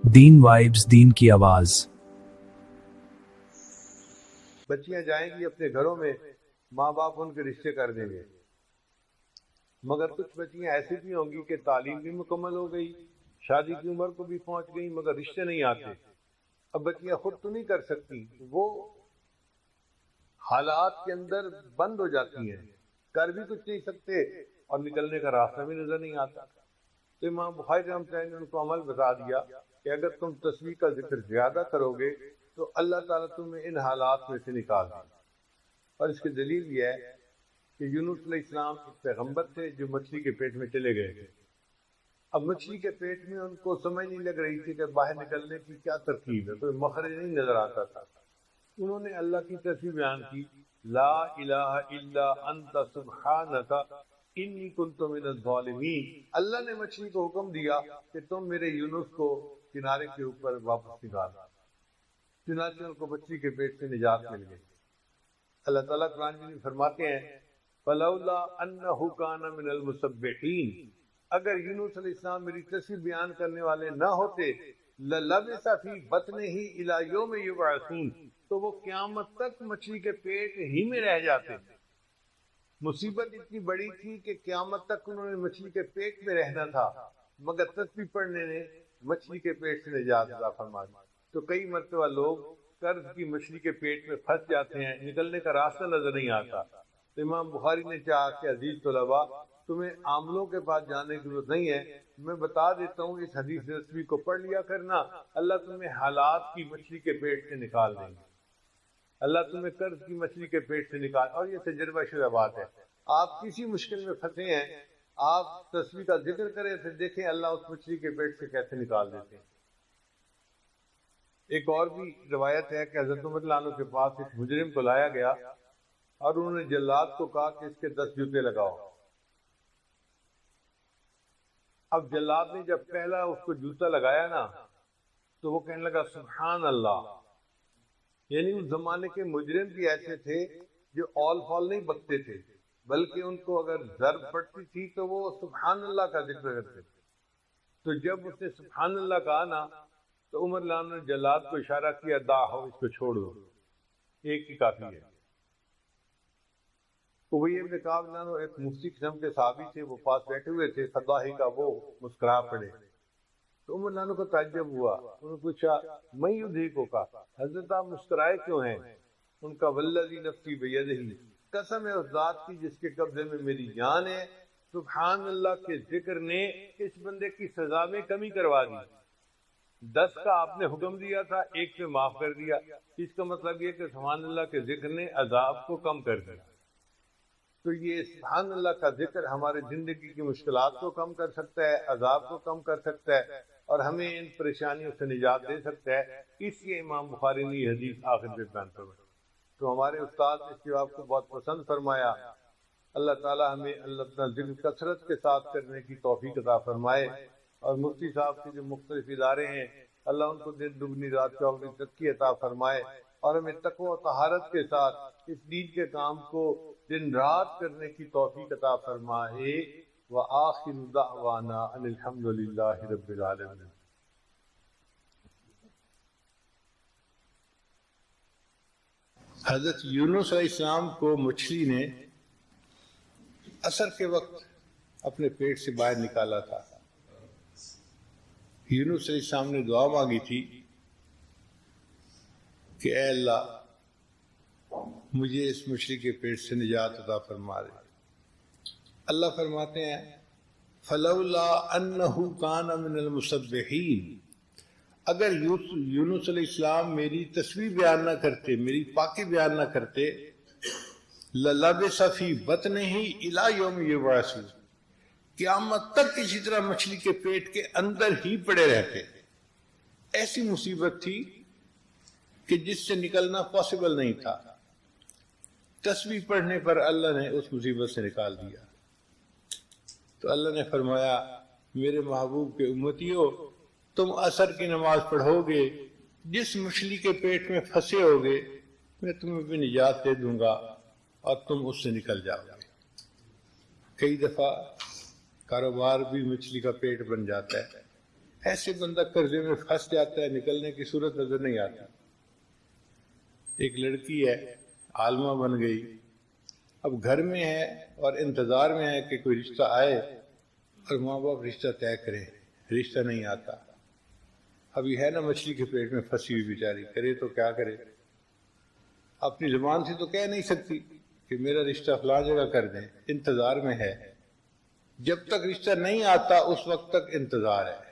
دین vibes, دین کی آواز۔ بچیاں جائیں گی اپنے گھروں میں، ماں باپ ان کے رشتے کر دیں گے، مگر کچھ بچیاں ایسی بھی ہوں گی کہ تعلیم بھی مکمل ہو گئی، شادی کی عمر کو بھی پہنچ گئی، مگر رشتے نہیں آتے۔ اب بچیاں خود تو نہیں کر سکتی، وہ حالات کے اندر بند ہو جاتی ہیں، کر بھی کچھ نہیں سکتے اور نکلنے کا راستہ بھی نظر نہیں آتا۔ تو امام بخاری رحمۃ اللہ نے ان کو عمل بتا دیا کہ اگر تم تسبیح کا ذکر زیادہ کرو گے تو اللہ تعالیٰ تمہیں ان حالات میں سے نکال دے۔ اور اس کی دلیل یہ ہے کہ یونس علیہ السلام ایک پیغمبر تھے جو مچھلی کے پیٹ میں چلے گئے تھے۔ اب مچھلی کے پیٹ میں ان کو سمجھ نہیں لگ رہی تھی کہ باہر نکلنے کی کیا ترکیب ہے، کوئی مخرج نہیں نظر آتا تھا۔ انہوں نے اللہ کی تسبیح بیان کی، لا الہ الا انت سبحانک انی کنت من الظالمین۔ اللہ نے مچھلی کو حکم دیا کہ تم میرے یونس کو کنارے کے اوپر واپس نکال دو، چنانچہ ان کو مچھلی کے پیٹ سے نجات مل گئی۔ اللہ تعالیٰ قرآن میں فرماتے ہیں فلولا انہ کان من المسبحین، اگر یونس علیہ السلام میری تسبیح بیان کرنے والے نہ ہوتے للبث فی بطنہ الی یوم یبعثون، تو وہ قیامت تک مچھلی کے پیٹ ہی میں رہ جاتے۔ مصیبت اتنی بڑی تھی کہ قیامت تک انہوں نے مچھلی کے پیٹ میں رہنا تھا، مگر تسبیح پڑھنے نے مچھلی کے پیٹ سے نجات عطا فرما دی۔ تو کئی مرتبہ لوگ قرض کی مچھلی کے پیٹ میں پھنس جاتے ہیں، نکلنے کا راستہ نظر نہیں آتا۔ تو امام بخاری نے چاہا کہ عزیز طلباء، تمہیں عاملوں کے پاس جانے کی ضرورت نہیں ہے، میں بتا دیتا ہوں اس حدیث تسبیح کو پڑھ لیا کرنا، اللہ تمہیں حالات کی مچھلی کے پیٹ سے نکال دیں گے، اللہ تمہیں قرض کی مچھلی کے پیٹ سے نکال۔ اور یہ تجربہ شدہ بات ہے، آپ کسی مشکل میں پھنسے ہیں، آپ تسبیح کا ذکر کریں، پھر دیکھیں اللہ اس مچھلی کے پیٹ سے کیسے نکال دیتے ہیں۔ ایک اور بھی روایت ہے کہ حضرت عمر رضی اللہ عنہ کے پاس ایک مجرم کو لایا گیا اور انہوں نے جلاد کو کہا کہ اس کے 10 جوتے لگاؤ۔ اب جلاد نے جب پہلا اس کو جوتا لگایا نا تو وہ کہنے لگا سبحان اللہ، یعنی اس زمانے کے مجرم بھی ایسے تھے جو اول فال نہیں بکتے تھے، بلکہ ان کو اگر ضرب پڑتی تھی تو وہ سبحان اللہ کا ذکر کرتے تھے۔ تو جب اس نے سبحان اللہ کہا نا تو عمر رضی اللہ عنہ نے جلاد کو اشارہ کیا، داہو، اس کو چھوڑ دو، ایک ہی کافی ہے۔ ابی بن کعب رضی اللہ عنہ ایک مفتی قسم کے صحابی تھے، وہ پاس بیٹھے ہوئے تھے، فضاحی کا وہ مسکرا پڑے۔ تو عمر رضی اللہ عنہ کو تعجب ہوا، انہوں نے پوچھا میں یدھیکو کا، حضرت آپ مسکرائے کیوں ہیں؟ ان کا والذی نفسی بیدہ، قسم ہے اس ذات کی جس کے قبضے میں میری جان ہے، سبحان اللہ کے ذکر نے اس بندے کی سزا میں کمی کروا دی۔ 10 کا آپ نے حکم دیا تھا، ایک پہ معاف کر دیا، اس کا مطلب یہ کہ سبحان اللہ کے ذکر نے عذاب کو کم کر دیا۔ تو یہ سبحان اللہ کا ذکر ہمارے زندگی کی مشکلات کو کم کر سکتا ہے، عذاب کو کم کر سکتا ہے اور ہمیں ان پریشانیوں سے نجات دے سکتا ہے۔ اس لیے امام بخاری نے یہ حدیث آخر میں بیان فرمائی۔ تو ہمارے استاد نے اس جواب کو بہت پسند فرمایا۔ اللہ تعالی ہمیں اللہ اپنا ذکر کثرت کے ساتھ کرنے کی توفیق عطا فرمائے، اور مفتی صاحب کے جو مختلف ادارے ہیں اللہ ان کو دن دگنی رات چوگنی ترقی عطا فرمائے، اور ہمیں تقوی و طہارت کے ساتھ اس دین کے کام کو دن رات کرنے کی توفیق عطا فرمائے۔ وآخر دعوانا ان الحمد للہ رب العالمین۔ حضرت یونس علیہ السلام کو مچھلی نے عصر کے وقت اپنے پیٹ سے باہر نکالا تھا۔ یونس علیہ السلام نے دعا مانگی تھی کہ اے اللہ مجھے اس مچھلی کے پیٹ سے نجات عطا فرما دے۔ اللہ فرماتے ہیں فلولا انہ کان من المسبحین، اگر یونس علیہ السلام میری تسبیح بیان نہ کرتے، میری پاکی بیان نہ کرتے، للبث فی بطنہ الی یوم یبعثون، قیامت تک اسی طرح مچھلی کے پیٹ کے اندر ہی پڑے رہتے۔ ایسی مصیبت تھی کہ جس سے نکلنا پاسبل نہیں تھا، تسبیح پڑھنے پر اللہ نے اس مصیبت سے نکال دیا۔ تو اللہ نے فرمایا میرے محبوب کے امتیوں، تم عصر کی نماز پڑھو گے، جس مچھلی کے پیٹ میں پھنسے ہوگے میں تمہیں بھی نجات دے دوں گا اور تم اس سے نکل جاؤ گے۔ کئی دفعہ کاروبار بھی مچھلی کا پیٹ بن جاتا ہے، ایسے بندہ قرضے میں پھنس جاتا ہے، نکلنے کی صورت نظر نہیں آتی۔ ایک لڑکی ہے، عالمہ بن گئی، اب گھر میں ہے اور انتظار میں ہے کہ کوئی رشتہ آئے اور ماں باپ رشتہ طے کریں، رشتہ نہیں آتا۔ ابھی ہے نا مچھلی کے پیٹ میں پھنسی ہوئی بیچاری، کرے تو کیا کرے؟ اپنی زبان سے تو کہہ نہیں سکتی کہ میرا رشتہ فلاں جگہ کر دیں، انتظار میں ہے۔ جب تک رشتہ نہیں آتا اس وقت تک انتظار ہے۔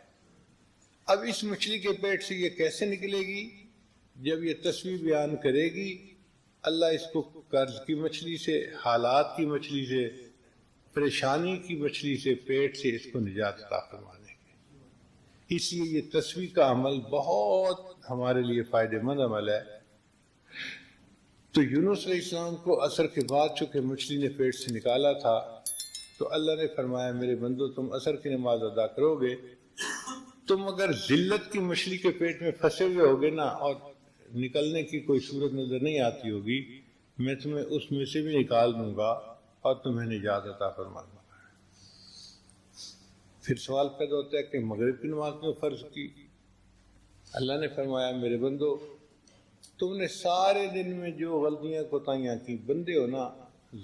اب اس مچھلی کے پیٹ سے یہ کیسے نکلے گی؟ جب یہ تصویر بیان کرے گی، اللہ اس کو قرض کی مچھلی سے، حالات کی مچھلی سے، پریشانی کی مچھلی سے، پیٹ سے اس کو نجات عطا فرما دیں گے۔ اس لیے یہ تصویر کا عمل بہت ہمارے لیے فائدہ مند عمل ہے۔ تو یونس علیہ السلام کو عصر کے بعد چونکہ مچھلی نے پیٹ سے نکالا تھا، تو اللہ نے فرمایا میرے بندو تم عصر کی نماز ادا کرو گے، تم اگر ذلت کی مچھلی کے پیٹ میں پھنسے ہوئے ہوگے نا اور نکلنے کی کوئی صورت نظر نہیں آتی ہوگی، میں تمہیں اس میں سے بھی نکال دوں گا اور تمہیں نجات عطا فرما دوں گا۔ پھر سوال پیدا ہوتا ہے کہ مغرب کی نماز میں فرض کی؟ اللہ نے فرمایا میرے بندو تم نے سارے دن میں جو غلطیاں کوتاہیاں کی، بندے ہو نا،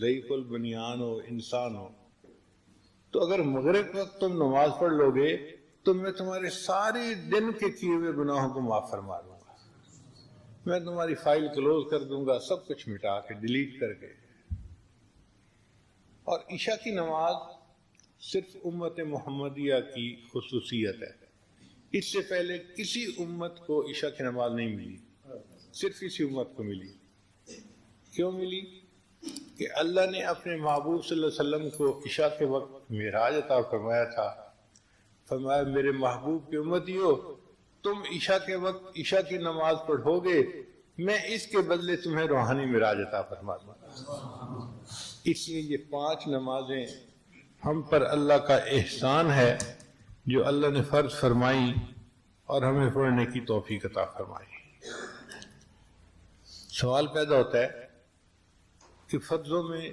ضعیف البنیان ہو، انسان ہو، تو اگر مغرب وقت تم نماز پڑھ لو گے تو میں تمہارے سارے دن کے کیے ہوئے گناہوں کو معاف فرما دوں گا، میں تمہاری فائل کلوز کر دوں گا، سب کچھ مٹا کے، ڈیلیٹ کر کے۔ اور عشاء کی نماز صرف امت محمدیہ کی خصوصیت ہے، اس سے پہلے کسی امت کو عشاء کی نماز نہیں ملی، صرف اسی امت کو ملی۔ کیوں ملی؟ کہ اللہ نے اپنے محبوب صلی اللہ علیہ وسلم کو عشاء کے وقت معراج عطا فرمایا تھا، فرمایا میرے محبوب کی امتیو تم عشاء کے وقت عشاء کی نماز پڑھو گے، میں اس کے بدلے تمہیں روحانی معراج عطا فرما دوں گا۔ اس لیے یہ 5 نمازیں ہم پر اللہ کا احسان ہے جو اللہ نے فرض فرمائی اور ہمیں پڑھنے کی توفیق عطا فرمائی۔ سوال پیدا ہوتا ہے کہ فرضوں میں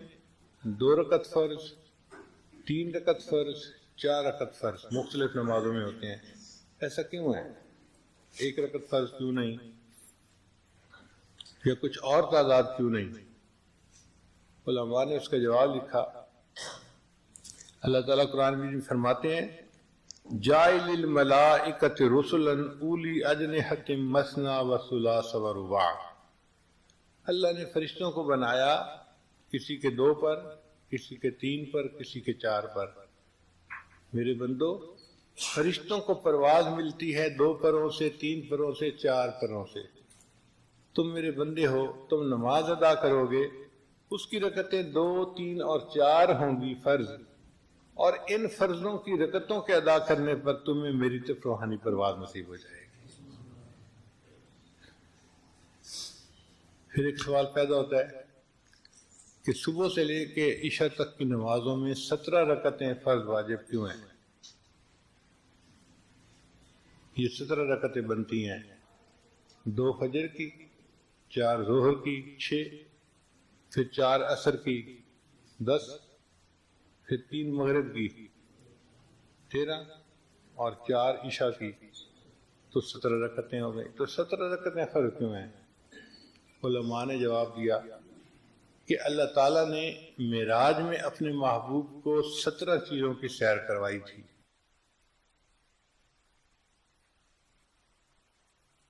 2 رکعت فرض، 3 رکعت فرض، 4 رکعت فرض مختلف نمازوں میں ہوتے ہیں، ایسا کیوں ہے؟ 1 رکعت فرض کیوں نہیں؟ یا کچھ اور تعداد کیوں نہیں؟ علماء نے اس کا جواب لکھا۔ اللہ تعالیٰ قرآن میں فرماتے ہیں جاعل الملائکۃ رسلا اولی اجنحۃ مثنی وثلاث ورباع، اللہ نے فرشتوں کو بنایا کسی کے 2 پر، کسی کے 3 پر، کسی کے 4 پر۔ میرے بندو فرشتوں کو پرواز ملتی ہے 2 پروں سے، 3 پروں سے، 4 پروں سے۔ تم میرے بندے ہو، تم نماز ادا کرو گے، اس کی رکعتیں 2، 3 اور 4 ہوں گی فرض، اور ان فرضوں کی رکعتوں کے ادا کرنے پر تمہیں میری طرف روحانی پرواز نصیب ہو جائے گی۔ پھر ایک سوال پیدا ہوتا ہے کہ صبح سے لے کے عشاء تک کی نمازوں میں 17 رکعتیں فرض واجب کیوں ہیں؟ یہ 17 رکعتیں بنتی ہیں 2 فجر کی، 4 ظہر کی 6، پھر 4 عصر کی 10، پھر 3 مغرب کی 13 اور 4 عشاء کی، تو 17 رکعتیں ہو گئی۔ تو 17 رکعتیں فرض کیوں ہیں؟ علماء نے جواب دیا کہ اللہ تعالیٰ نے معراج میں اپنے محبوب کو 17 چیزوں کی سیر کروائی تھی۔